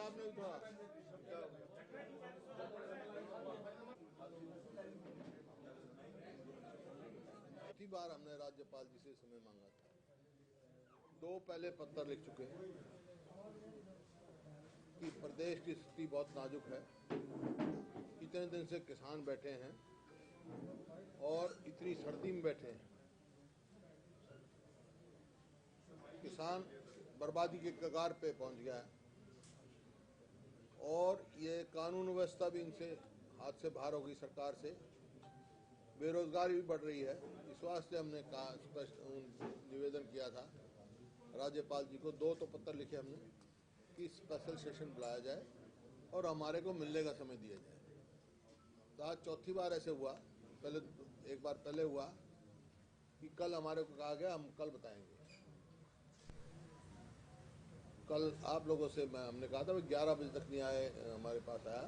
आपने भी थोड़ा चौथी बार हमने राज्यपाल जी से समय मांगा था। दो पहले पत्र लिख चुके हैं कि प्रदेश की स्थिति बहुत नाजुक है। इतने दिन से किसान बैठे हैं और इतनी सर्दी में बैठे हैं। किसान बर्बादी के कगार पे पहुंच गया है और ये कानून व्यवस्था भी इनसे हाथ से बाहर हो गई सरकार से। बेरोजगारी भी बढ़ रही है। इस वास्ते हमने कहा, स्पष्ट निवेदन किया था राज्यपाल जी को। दो तो पत्र लिखे हमने कि स्पेशल सेशन बुलाया जाए और हमारे को मिलने का समय दिया जाए। तो आज चौथी बार ऐसे हुआ। पहले एक बार पहले हुआ कि कल हमारे को कहा गया हम कल बताएंगे। कल आप लोगों से हमने कहा था 11 बजे तक नहीं आए, हमारे पास आया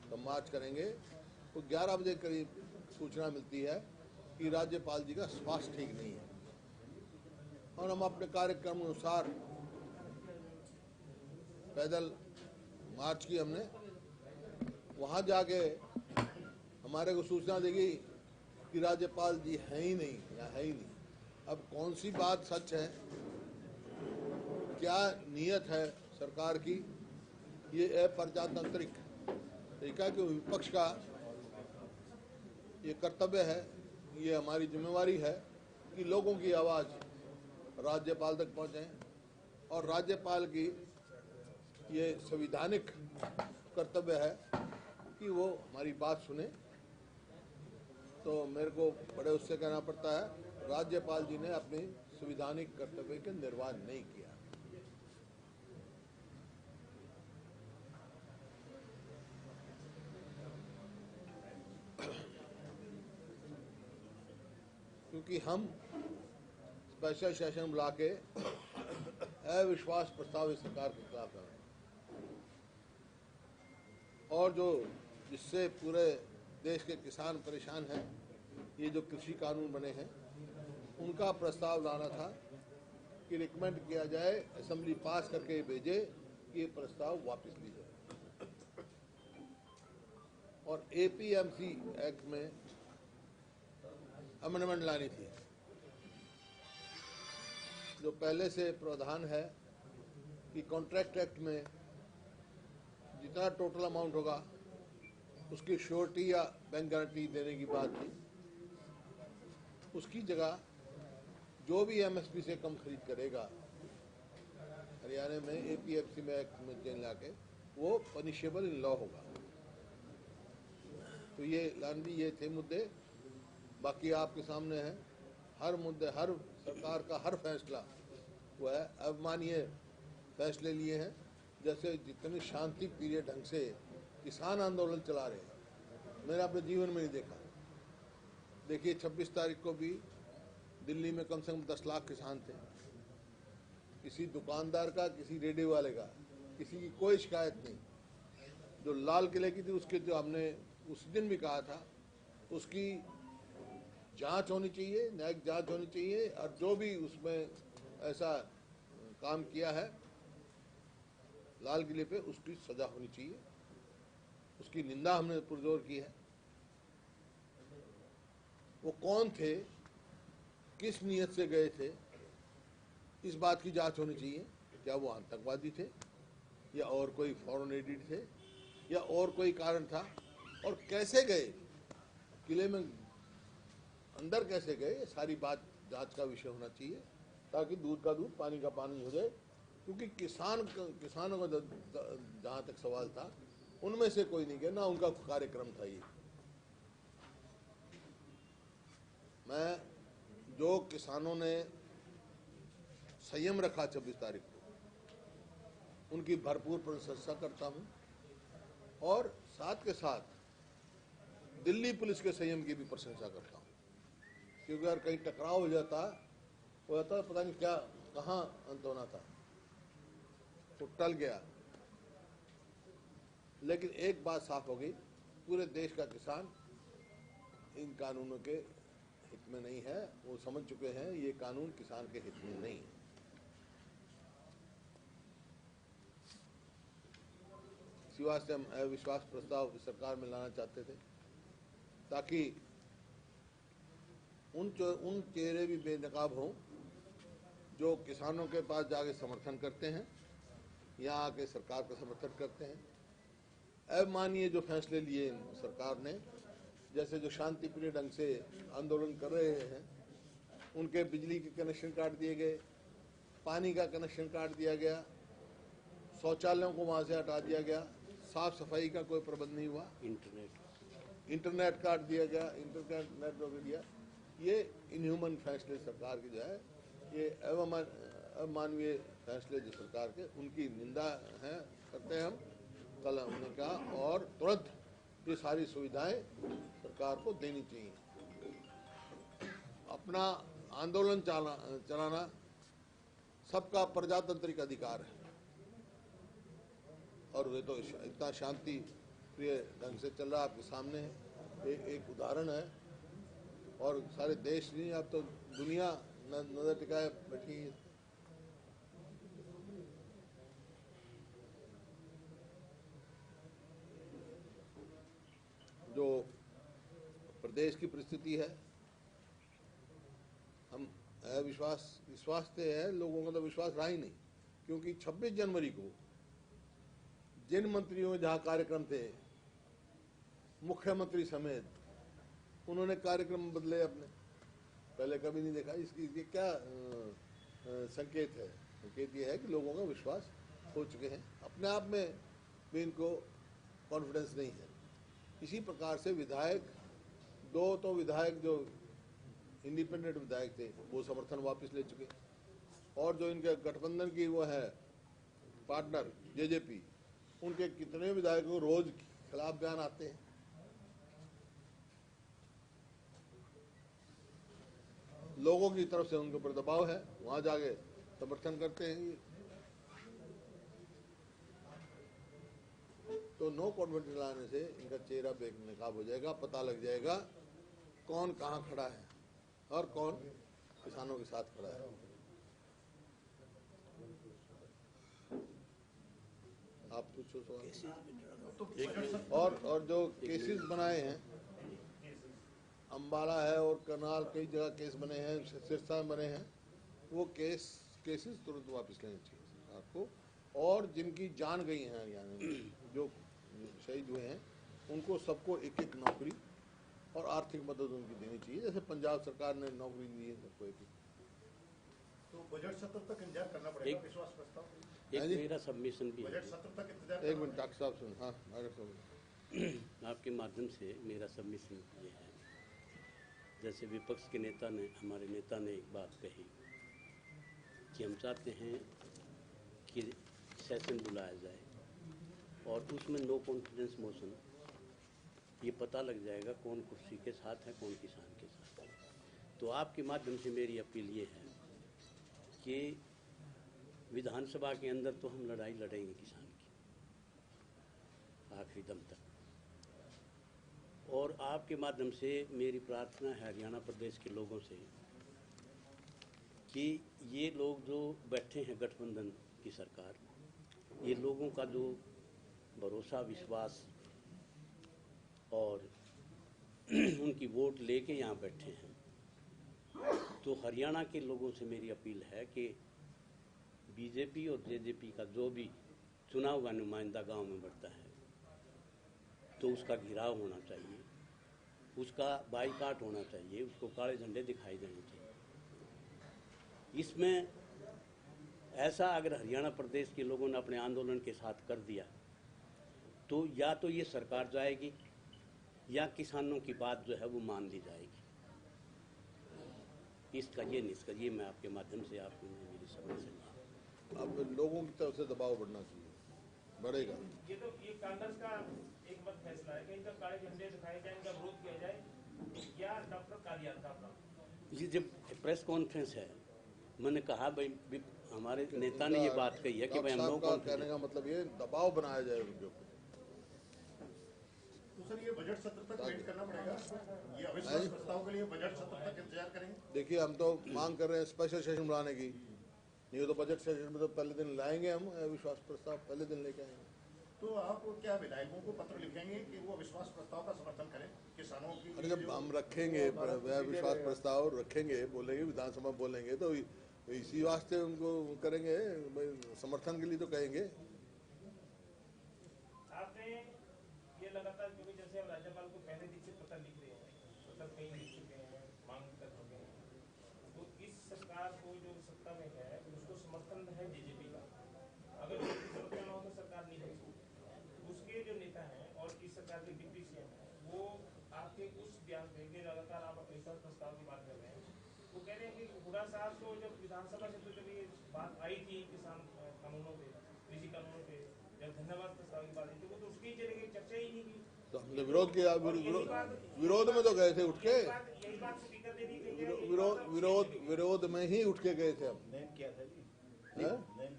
तो मार्च करेंगे। तो 11 बजे करीब सूचना मिलती है कि राज्यपाल जी का स्वास्थ्य ठीक नहीं है और हम अपने कार्यक्रम अनुसार पैदल मार्च की हमने। वहां जाके हमारे को सूचना देगी कि राज्यपाल जी हैं ही नहीं या है ही नहीं। अब कौन सी बात सच है, क्या नीयत है सरकार की, ये अप्रजातांत्रिक तरीका कि विपक्ष का ये कर्तव्य है, ये हमारी जिम्मेवारी है कि लोगों की आवाज़ राज्यपाल तक पहुंचे और राज्यपाल की ये संवैधानिक कर्तव्य है कि वो हमारी बात सुने। तो मेरे को बड़े उससे कहना पड़ता है राज्यपाल जी ने अपनी संवैधानिक कर्तव्य का निर्वाह नहीं किया। क्योंकि हम स्पेशल सेशन बुला के अविश्वास प्रस्ताव इस सरकार के खिलाफ है और जो जिससे पूरे देश के किसान परेशान हैं, ये जो कृषि कानून बने हैं उनका प्रस्ताव लाना था कि रिकमेंड किया जाए, असेंबली पास करके भेजे कि ये प्रस्ताव वापस ली जाए। और एपीएमसी एक्ट में अमेंडमेंट लानी थी। जो पहले से प्रावधान है कि कॉन्ट्रैक्ट एक्ट में जितना टोटल अमाउंट होगा उसकी श्योरिटी या बैंक गारंटी देने की बात थी। उसकी जगह जो भी एमएसपी से कम खरीद करेगा हरियाणा में एपीएमसी में एक्ट में चेंज लाके वो पनिशेबल इन लॉ होगा। तो ये लानवी ये थे मुद्दे। बाकी आपके सामने है हर मुद्दे, हर सरकार का हर फैसला वो है अवमाननीय फैसले लिए हैं। जैसे जितने शांति प्रिय ढंग से किसान आंदोलन चला रहे हैं मैंने अपने जीवन में नहीं देखा। देखिए 26 तारीख को भी दिल्ली में कम से कम 10 लाख किसान थे। किसी दुकानदार का, किसी रेडियो वाले का, किसी की कोई शिकायत नहीं। जो लाल किले की थी उसके जो हमने उस दिन भी कहा था उसकी जांच होनी चाहिए, न्यायिक जांच होनी चाहिए और जो भी उसमें ऐसा काम किया है लाल किले पे उसकी सजा होनी चाहिए। उसकी निंदा हमने पुरजोर की है। वो कौन थे, किस नियत से गए थे, इस बात की जांच होनी चाहिए। क्या वो आतंकवादी थे या और कोई फॉरेन एडिड थे या और कोई कारण था और कैसे गए, किले में अंदर कैसे गए, सारी बात जांच का विषय होना चाहिए ताकि दूध का दूध पानी का पानी हो जाए। क्योंकि किसानों का जहाँ तक सवाल था उनमें से कोई नहीं गया, ना उनका कार्यक्रम था ये। मैं जो किसानों ने संयम रखा 26 तारीख को उनकी भरपूर प्रशंसा करता हूं और साथ के साथ दिल्ली पुलिस के संयम की भी प्रशंसा करता हूं। क्योंकि अगर कहीं टकराव हो जाता पता नहीं क्या कहां अंत होना था, तो टल गया। लेकिन एक बात साफ हो गई, पूरे देश का किसान इन कानूनों के हित में नहीं है। वो समझ चुके हैं ये कानून किसान के हित में नहीं है। इसी वास्ते हम अविश्वास प्रस्ताव सरकार में लाना चाहते थे, ताकि उन चेहरे भी बेनकाब हों जो किसानों के पास जाके समर्थन करते हैं, यहाँ आके सरकार का समर्थन करते हैं। अमानवीय जो फैसले लिए सरकार ने, जैसे जो शांतिप्रिय ढंग से आंदोलन कर रहे हैं उनके बिजली के कनेक्शन काट दिए गए, पानी का कनेक्शन काट दिया गया, शौचालयों को वहाँ से हटा दिया गया, साफ सफाई का कोई प्रबंध नहीं हुआ, इंटरनेट काट दिया गया, इंटरनेट रोक दिया। ये इनह्यूमन फैसले सरकार के जो है, ये अमानवीय फैसले जो सरकार के, उनकी निंदा है करते हैं हम। कल हमने कहा और तुरंत ये सारी सुविधाएं सरकार को देनी चाहिए। अपना आंदोलन चलाना सबका प्रजातांत्रिक अधिकार है, और वे तो इतना शांति प्रिय ढंग से चल रहा है आपके सामने है। एक उदाहरण है, और सारे देश नहीं, अब तो दुनिया नजर टिकाए बैठी है। जो प्रदेश की परिस्थिति है, हम विश्वास है, लोगों का तो विश्वास रहा ही नहीं, क्योंकि 26 जनवरी को जिन मंत्रियों जहाँ कार्यक्रम थे, मुख्यमंत्री समेत, उन्होंने कार्यक्रम बदले अपने, पहले कभी नहीं देखा। इसकी क्या संकेत है? संकेत ये है कि लोगों का विश्वास हो चुके हैं, अपने आप में भी इनको कॉन्फिडेंस नहीं है। इसी प्रकार से विधायक, दो तो विधायक जो इंडिपेंडेंट विधायक थे वो समर्थन वापस ले चुके, और जो इनके गठबंधन की वो है पार्टनर जेजेपी, उनके कितने विधायकों रोज खिलाफ बयान आते हैं। लोगों की तरफ से उनके ऊपर दबाव है, वहां जाके समर्थन करते हैं। तो नो कॉन्फिडेंस लाने से इनका चेहरा बेनकाब हो जाएगा, पता लग जाएगा कौन कहाँ खड़ा है और कौन किसानों के साथ खड़ा है। आप पूछो सवाल। और जो केसेस बनाए हैं, अम्बाला है और करनाल, कई जगह केस बने हैं, सिरसा में बने हैं, वो केसेस तुरंत वापस लेने चाहिए सरकार को। और जिनकी जान गई है हरियाणा में, जो शहीद हुए हैं, उनको सबको एक एक नौकरी और आर्थिक मदद उनकी देनी चाहिए, जैसे पंजाब सरकार ने नौकरी दी है सबको एक। तो बजट सत्र तक इंतजार करना पड़ेगा विश्वास प्रस्ताव। एक मेरा सबमिशन भी बजट सत्र तक इंतजार। एक मिनट डॉक्टर साहब सुन। हाँ डॉक्टर साहब, आपके माध्यम से मेरा सबमिशन ये है, जैसे विपक्ष के नेता ने, हमारे नेता ने एक बात कही कि हम चाहते हैं कि सेशन बुलाया जाए और उसमें नो कॉन्फिडेंस मोशन, ये पता लग जाएगा कौन कुर्सी के साथ है, कौन किसान के साथ है। तो आपके माध्यम से मेरी अपील ये है कि विधानसभा के अंदर तो हम लड़ाई लड़ेंगे किसान की आखिरी दम तक, और आपके माध्यम से मेरी प्रार्थना है हरियाणा प्रदेश के लोगों से कि ये लोग जो बैठे हैं गठबंधन की सरकार, ये लोगों का जो भरोसा, विश्वास और उनकी वोट लेके यहाँ बैठे हैं, तो हरियाणा के लोगों से मेरी अपील है कि बीजेपी और जेजेपी का जो भी चुना हुआ नुमाइंदा गांव में बढ़ता है तो उसका घिराव होना चाहिए, उसका बाईकाट होना चाहिए, उसको काले झंडे दिखाई देने चाहिए। इसमें ऐसा अगर हरियाणा प्रदेश के लोगों ने अपने आंदोलन के साथ कर दिया तो या तो ये सरकार जाएगी या किसानों की बात जो है वो मान ली जाएगी। इसका ये निष्कर्ष, ये मैं आपके माध्यम से आपको मेरी समझ से अब लोगों की तरफ से दबाव बढ़ना चाहिए, बढ़ेगा। ये कांग्रेस का एक मत फैसला है कि इनका काले झंडे दिखाए जाए, इनका विरोध किया जाए, या डॉक्टर कालिया का अपना ये जब प्रेस कॉन्फ्रेंस है, मैंने कहा भाई हमारे नेता ने ये बात कही है कि भाई हम लोगों को कहने का मतलब ये दबाव बनाया जाए उनके ऊपर। तो सर ये बजट सत्र तक वेट करना पड़ेगा, ये अविश्वास प्रस्ताव के लिए बजट सत्र तक इंतजार करेंगे। देखिए हम तो मांग कर रहे हैं स्पेशल सेशन बुलाने की, नहीं तो बजट सेशन में तो पहले दिन लाएंगे हम, विश्वास प्रस्ताव पहले दिन लेके आएंगे। तो आप क्या विधायकों को पत्र लिखेंगे कि वो अविश्वास प्रस्ताव का समर्थन करें किसानों की? अरे जब हम रखेंगे विश्वास प्रस्ताव रखेंगे, बोलेंगे विधानसभा बोलेंगे, तो इसी वास्ते उनको करेंगे भाई, समर्थन के लिए तो कहेंगे। आपने ये लगातार, क्योंकि जैसे अब राज्यपाल को पहले दिन से पत्र लिख रहे हैं, मतलब कई लिख चुके हैं, मांग कर चुके हैं, तो इस सरकार को जो सत्ता में है उसको समर्थन है बीजेपी का। अगर समर्थन ना हो तो सरकार नहीं बनेगी। उसके जो नेता हैं और इस सरकार के डिप्टी सीएम हैं, वो आपके उस बयान पे कि लगातार आप अविश्वास प्रस्ताव की बात कर रहे हैं, वो कह रहे हैं कि हुड्डा साहब को जब विधानसभा से तो जब ये बात आई थी किसान कानूनों पे, कृषि कानूनों पे, जब धन्यवाद प्रस्ताव की बात आई थी, वो तो उसकी जगह चर्चा ही नहीं की। तो हमने विरोध किया, विरोध में तो गए थे उठ के, यही बात स्पीकर ने भी कही है। विरोध में ही उठ के गए थे हम।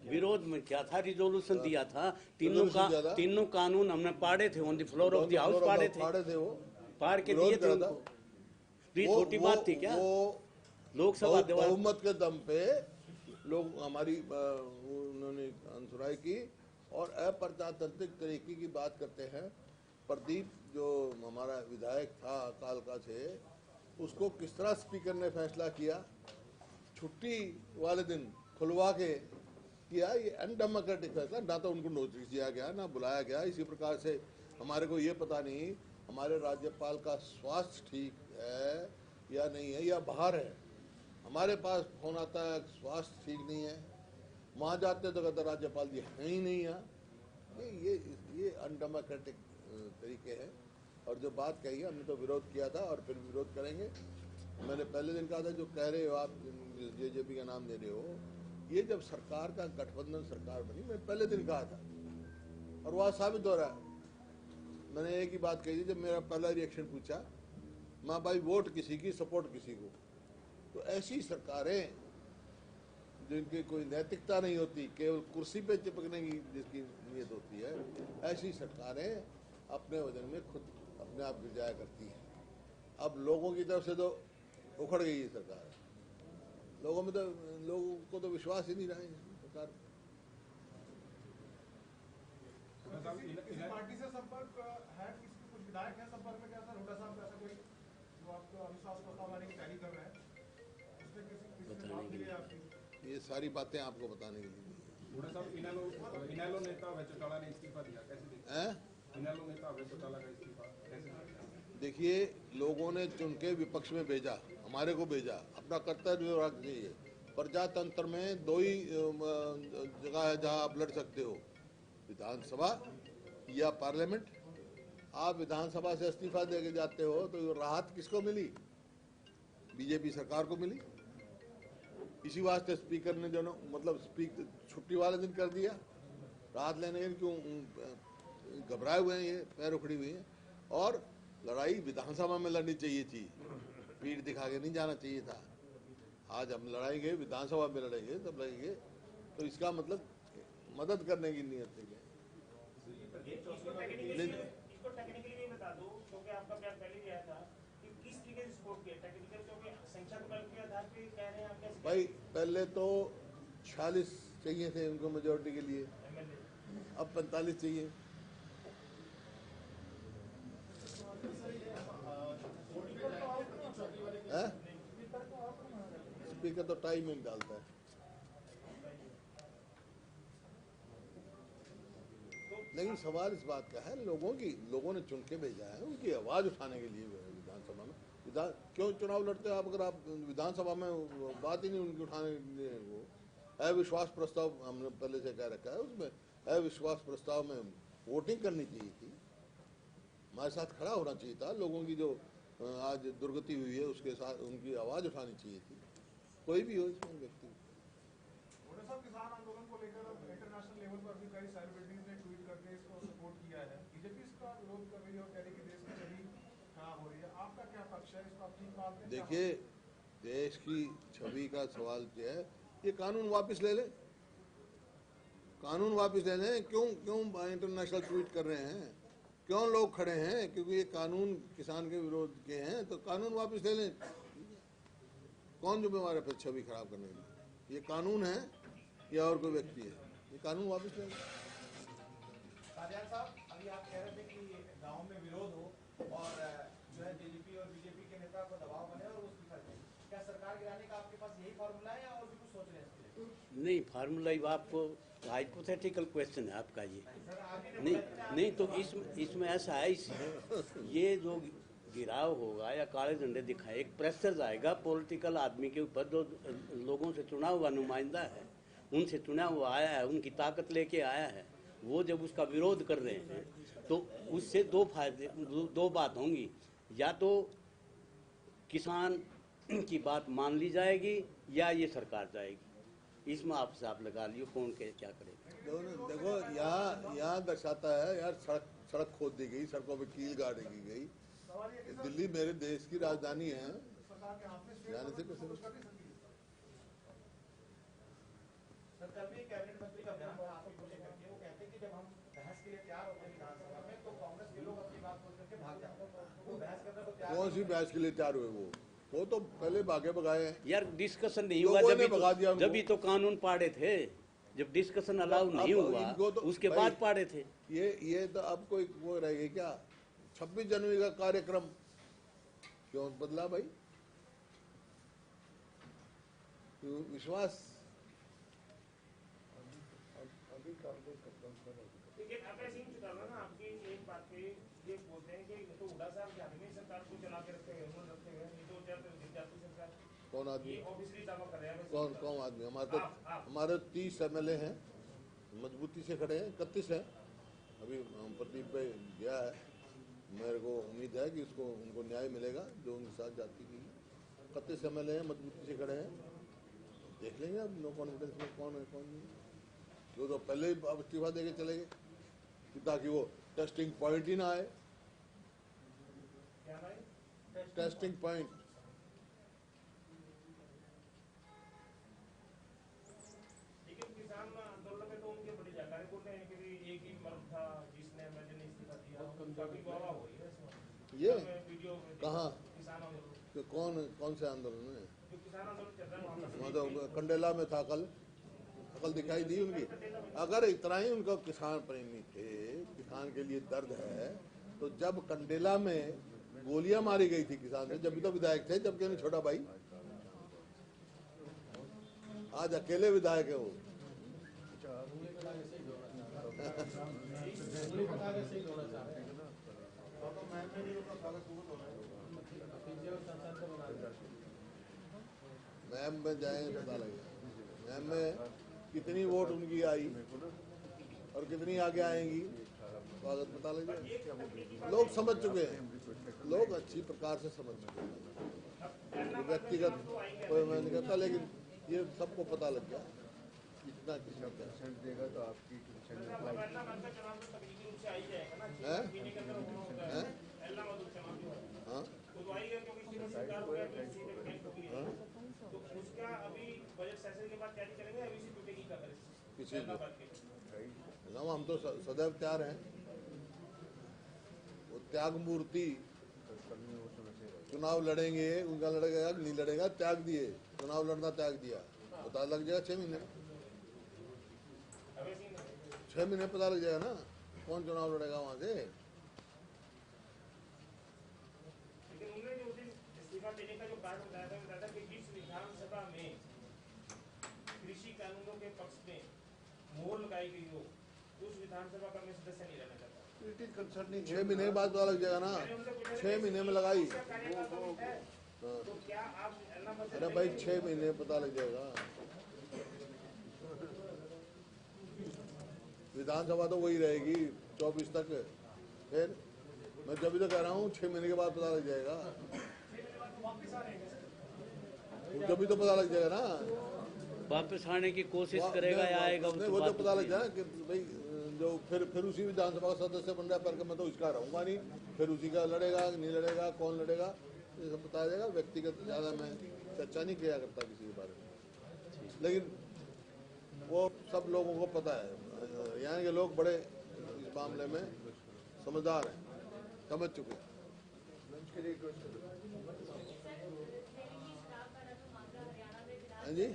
विरोध में क्या था, रिजोल्यूशन दिया था, Resolution दिया था। तीनों कानून हमने पाड़े थे, on the floor of the house पाड़े थे, वो पाड़ के विरोध दिए थे करा था। उनको। ये छोटी बात थी क्या? वो लोकसभा बहुमत के दम पे लोग हमारी उन्होंने अनसुराई की और अप्रजातांत्रिक तरीके की बात करते हैं। प्रदीप जो हमारा विधायक था कालका से, उसको किस तरह स्पीकर ने फैसला किया, छुट्टी वाले दिन खुलवा के किया। ये अनडेमोक्रेटिक फैसला, ना तो उनको नोटिस दिया गया ना बुलाया गया। इसी प्रकार से हमारे को ये पता नहीं हमारे राज्यपाल का स्वास्थ्य ठीक है या नहीं है, या बाहर है। हमारे पास फोन आता है स्वास्थ्य ठीक नहीं है, वहाँ जाते तो कहते राज्यपाल जी है ही नहीं है। ये अनडेमोक्रेटिक तरीके हैं। और जो बात कही है, हमने तो विरोध किया था और फिर विरोध करेंगे। मैंने पहले दिन कहा था, जो कह रहे हो आप जेजेपी का नाम दे रहे हो, ये जब सरकार का गठबंधन सरकार बनी, मैं पहले दिन कहा था और वह साबित हो रहा है। मैंने एक ही बात कही थी, जब मेरा पहला रिएक्शन पूछा, माँ भाई वोट किसी की, सपोर्ट किसी को। तो ऐसी सरकारें जिनकी कोई नैतिकता नहीं होती, केवल कुर्सी पे चिपकने की जिसकी नीयत होती है, ऐसी सरकारें अपने वजन में खुद अपने आप गिर जाया करती हैं। अब लोगों की तरफ से तो उखड़ गई है सरकार, लोगों को तो विश्वास ही नहीं रहा है सरकार। पार्टी से संपर्क है, कुछ विधायक है संपर्क में क्या सर? हुड्डा साहब का ऐसा कोई जो आपको अविश्वास प्रस्ताव लाने की तैयारी कर रहे हैं, उसमें किसी से बात मिली है आपकी? ये सारी बातें आपको बताने के लिए। हुड्डा साहब, इनेलो नेता अभय चौटाला ने इस्तीफा दिया, कैसे देखते हैं? इनेलो नेता अभय चौटाला का इस्तीफा कैसे देखते हैं? देखिए, लोगों ने चुन के विपक्ष में भेजा, हमारे को भेजा, अपना कर्तव्य निर्वाह चाहिए। प्रजातंत्र में दो ही जगह है जहां आप लड़ सकते हो, विधानसभा या पार्लियामेंट। आप विधानसभा से इस्तीफा दे के जाते हो तो राहत किसको मिली? बीजेपी सरकार को मिली। इसी वास्ते स्पीकर ने जो मतलब छुट्टी वाले दिन कर दिया। राहत लेने के क्यों घबराए हुए हैं, ये पैर उखड़ी हुई हैं। और लड़ाई विधानसभा में लड़नी चाहिए थी, पीठ दिखा के नहीं जाना चाहिए था। आज हम लड़ाएंगे, विधानसभा में लड़ेंगे, तब लड़ेंगे, तो इसका मतलब मदद करने की नीयत है। इसको टेक्निकली भी बता दो, क्योंकि आपका बयान पहले भी आया था कि किस तरीके से सपोर्ट किया टेक्निकल, क्योंकि संख्या बल के आधार पे कह रहे हैं आप कैसे? भाई पहले तो 46 चाहिए थे उनको मेजोरिटी के लिए, अब 45 चाहिए। स्पीकर तो टाइमिंग डालता है। लेकिन सवाल इस बात का है, लोगों ने चुन के भेजा है, उनकी आवाज उठाने के लिए विधानसभा में। क्यों चुनाव लड़ते हो आप अगर आप विधानसभा में बात ही नहीं उनकी उठाने के लिए? वो अविश्वास प्रस्ताव हमने पहले से कह रखा है, उसमें अविश्वास प्रस्ताव में वोटिंग करनी चाहिए थी, हमारे साथ खड़ा होना चाहिए था। लोगों की जो आज दुर्गति हुई है उसके साथ उनकी आवाज उठानी चाहिए थी, कोई भी हो इसमें व्यक्ति। हुड्डा साहब, किसान आंदोलन को लेकर अब इंटरनेशनल लेवल पर भी कई सेलिब्रिटीज ने ट्वीट करके इसको सपोर्ट किया है। बीजेपी इसका विरोध कर रही है और कह रही है कि देश की छवि खराब हो रही है। आपका क्या पक्ष है, इसको आप ठीक मानते हैं? देखिए, देश की छवि का सवाल क्या है, ये कानून वापस ले ले, कानून वापस ले लें। क्यों इंटरनेशनल ट्वीट कर रहे हैं, क्यों लोग खड़े हैं? क्योंकि ये कानून किसान के विरोध के हैं, तो कानून वापस ले लें। कौन जिम्मेवार है फिर छवि खराब करने के लिए? ये कानून है या और कोई व्यक्ति है? ये कानून वापस ले लें। साहब, अभी आप कह रहे थे कि गांव में विरोध हो और जो है जेजेपी और बीजेपी के नेता को दबाव बने और वो इस्तीफा दें। क्या सरकार गिराने का आपके पास यही फॉर्मूला है या और भी कुछ सोच रहे हैं इसके लिए? नहीं, फार्मूला आपको हाइपोथेटिकल क्वेश्चन है आपका ये। सर आगे नहीं नहीं, तो इसमें ऐसा है, ये जो गिराव होगा या काले झंडे दिखाए, एक प्रेशर आएगा पॉलिटिकल आदमी के ऊपर जो लोगों से चुना हुआ नुमाइंदा है, उनसे चुना हुआ आया है, उनकी ताकत लेके आया है, वो जब उसका विरोध कर रहे हैं तो उससे दो फायदे, दो बात होंगी। या तो किसान की बात मान ली जाएगी या ये सरकार जाएगी। इसमें आप लगा लियो कौन के क्या करेगा। देखो यहाँ दर्शाता है यार, सड़क खोद दी गई, सड़कों पे कील गाड़ी की गई। दिल्ली मेरे देश की राजधानी है, जाने से कैसे सर कल भी कैबिनेट मंत्री का बयान था आपको लेकर के, वो कहते हैं कि जब हम बहस के लिए तैयार होते हैं विधानसभा में तो कांग्रेस के लोग अपनी बात बोल करके भाग जाते हैं, वो बहस करने को तैयार। कौन सी बहस के लिए तैयार हुए? वो तो पहले भागे भगाए हैं यार डिस्कशन नहीं हुआ, जब तो कानून पाड़े थे, जब डिस्कशन अलाउ नहीं हुआ तो उसके बाद पाड़े थे। ये तो अब कोई वो रहेगी क्या? 26 जनवरी का कार्यक्रम क्यों बदला भाई? विश्वास लेकिन अब ऐसे ही चुका ना आपकी एक बात पे ये बोलते हैं कि तो हुड्डा साहब झारखंड में सरकार को चला के रखे हुए नहीं तो जाती सरकार। कौन आदमी? ये ऑब्वियसली दावा कर रहे हैं। कौन आदमी? हमारे 30 MLA हैं, मजबूती से खड़े हैं, 31 है। अभी प्रदीप पे गया है, मेरे को उम्मीद है कि उसको उनको न्याय मिलेगा जो उनके साथ जाति की। 31 MLA हैं, मजबूती से खड़े हैं। देख लेंगे अब नो कॉन्फिडेंस में कौन है कौन नहीं। जो तो पहले ही इस्तीफा देके चले गए कि ताकि वो टेस्टिंग पॉइंट ही ना आए। टेस्टिंग पॉइंट लेकिन किसान आंदोलन में तो उनके बड़ी जानकारी बोलते हैं कि एक ही मर्द था जिसने मैंने इस्तीफा दिया, काफी गवाह हुई है ये वीडियो कहाँ? किसान आंदोलन तो कौन से आंदोलन है? जो किसान आंदोलन चल रहा है वहाँ तो कंडेला में था, कल दिखाई दी उनकी। अगर इतना ही उनका किसान प्रेमी थे, किसान के लिए दर्द है, तो जब कंडेला में गोलियां मारी गई थी किसान से, जब भी तो विधायक थे, जबकि उन्हें छोटा भाई, आज अकेले विधायक है वो। मैम में जाएंगे पता लगेगा। मैम में कितनी वोट उनकी आई और कितनी आगे आएंगी, स्वागत पता लग जाएगा। लोग समझ चुके हैं, लोग अच्छी प्रकार से समझ चुके हैं। व्यक्तिगत कोई मैं नहीं कहता, लेकिन ये सबको पता लग गया कितना कितना क्या देगा तो आपकी किसी को हम तो सदैव तैयार हैं। वो त्याग मूर्ति चुनाव लड़ेंगे, उनका लड़ेगा नहीं लड़ेगा, त्याग दिए, चुनाव लड़ना त्याग दिया, पता लग जाएगा 6 महीने। 6 महीने पता लग जाएगा ना कौन चुनाव लड़ेगा वहां से। लेकिन उन्होंने जो दिन इस्तीफा देने का जो कारण बताया था कि जिस विधानसभा में कृषि कानूनों के पक्ष में मोहर लगाई गई हो, उस विधानसभा का मैं सदस्य नहीं रहना चाहता। 6 महीने के बाद पता लग जाएगा ना, 6 महीने में लगाई। तो क्या आप अरे भाई 6 महीने पता लग जाएगा। विधानसभा तो वही रहेगी 24 तक। फिर मैं जब भी तो कह रहा हूँ 6 महीने के बाद पता लग जाएगा, जब भी तो पता लग जाएगा ना। वापस आने की कोशिश करेगा या आएगा वो तो पता लग जाए कि भाई जो फिर उसी विधानसभा का सदस्य बन रहा है, पर मैं तो इसका रहूंगा नहीं, फिर उसी का लड़ेगा नहीं लड़ेगा, कौन लड़ेगा, ये सब बताया जाएगा। व्यक्तिगत ज़्यादा मैं चर्चा नहीं किया करता किसी के बारे में, लेकिन वो सब लोगों को पता है। यहाँ के लोग बड़े इस मामले में समझदार हैं, समझ चुके हैं। हाँ जी,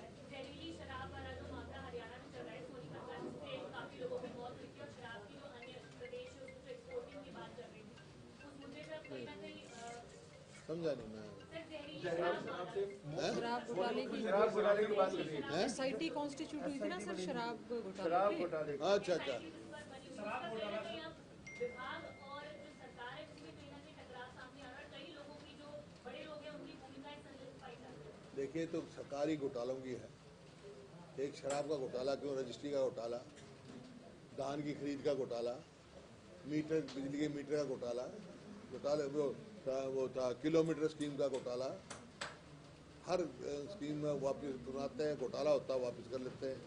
समझा नहीं मैं। शराब घोटाले की बात कर रही है। एसआईटी कॉन्स्टिट्यूट हुई थी ना सर, शराब घोटाले शराब पे। घोटाले अच्छा अच्छा। देखिए तो सरकारी घोटालों की है, एक शराब का घोटाला क्यों, रजिस्ट्री का घोटाला, धान की खरीद का घोटाला, मीटर बिजली के मीटर का घोटाला, वो था किलोमीटर स्कीम का घोटाला, हर स्कीम में वापस बनाते हैं, घोटाला होता है वापस कर लेते हैं।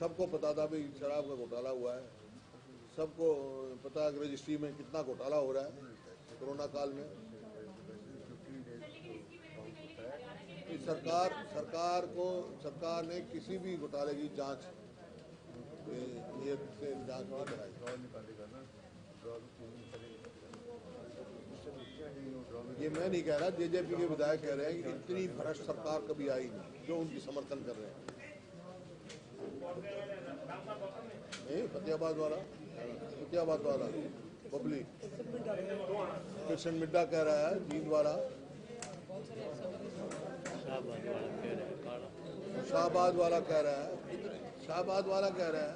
सबको पता था भाई शराब का घोटाला हुआ है, सबको पता है रजिस्ट्री में कितना घोटाला हो रहा है कोरोना काल में। सरकार ने किसी भी घोटाले की जांच नियत से जांच नहीं कराई। ये मैं नहीं कह रहा, जेजेपी के विधायक कह रहे हैं कि इतनी भ्रष्ट सरकार कभी आई नहीं जो उनकी समर्थन कर रहे हैं। नहीं, फतेहाबाद वाला बबली कृष्ण मिड्डा कह रहा है, जींदवाड़ा शाहबाद वाला कह रहा है, शाहबाद वाला कह रहा है।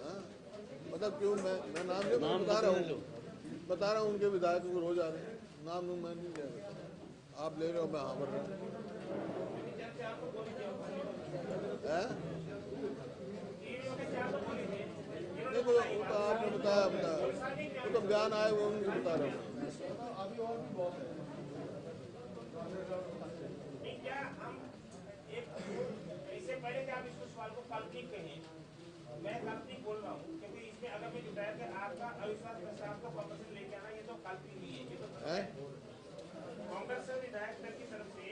हाँ? मतलब क्यों मैं नाम ले बता रहा हूँ उनके विधायकों को रोज आ रहे हैं, नाम लूँ मैं नहीं ले रहा, आप ले रहे हो, मैं हाँ भर रहा हूँ। नहीं वो तो आपने बताया वो तो बयान आए वो उनको बता रहा हूँ। पहले कि आप इसको सवाल को काल्पनिक कहें, मैं काल्पनिक बोल रहा हूँ क्योंकि इसमें अगर मैं जुटाया कि आपका अविश्वास प्रस्ताव को वापस लेके आना, ये तो काल्पनिक नहीं है, ये तो कांग्रेस विधायक दल की तरफ से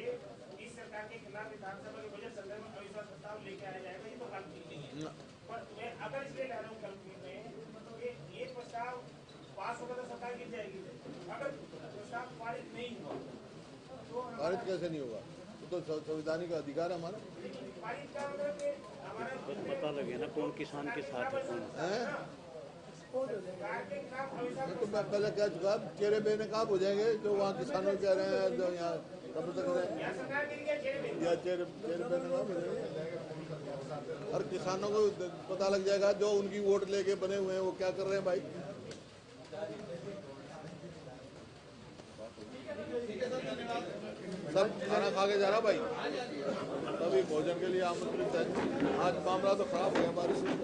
इस सरकार के खिलाफ विधानसभा के बजट सत्र में अविश्वास प्रस्ताव लेके आया जाएगा, ये तो काल्पनिक नहीं है। पर मैं अगर इसलिए कह रहा हूँ काल्पनिक में कि ये प्रस्ताव पास होगा तो सरकार गिर जाएगी, अगर प्रस्ताव पारित नहीं हुआ तो पारित कैसे नहीं होगा, तो संवैधानिक अधिकार है हमारा। पता लगे ना कौन किसान के साथ है कौन है। तो मैं पहले कह चुका, चेहरे बेनकाब हो जाएंगे जो वहाँ किसानों कह रहे हैं, जो यहाँ कब तक रहे या चेहरे बेनकाब हो जाएंगे। और किसानों को पता लग जाएगा जो उनकी वोट लेके बने हुए हैं वो क्या कर रहे हैं भाई। सब खाना खा के जा रहा भाई, तभी भोजन के लिए आमंत्रित है। आज मामला तो खराब हो गया बारिश में।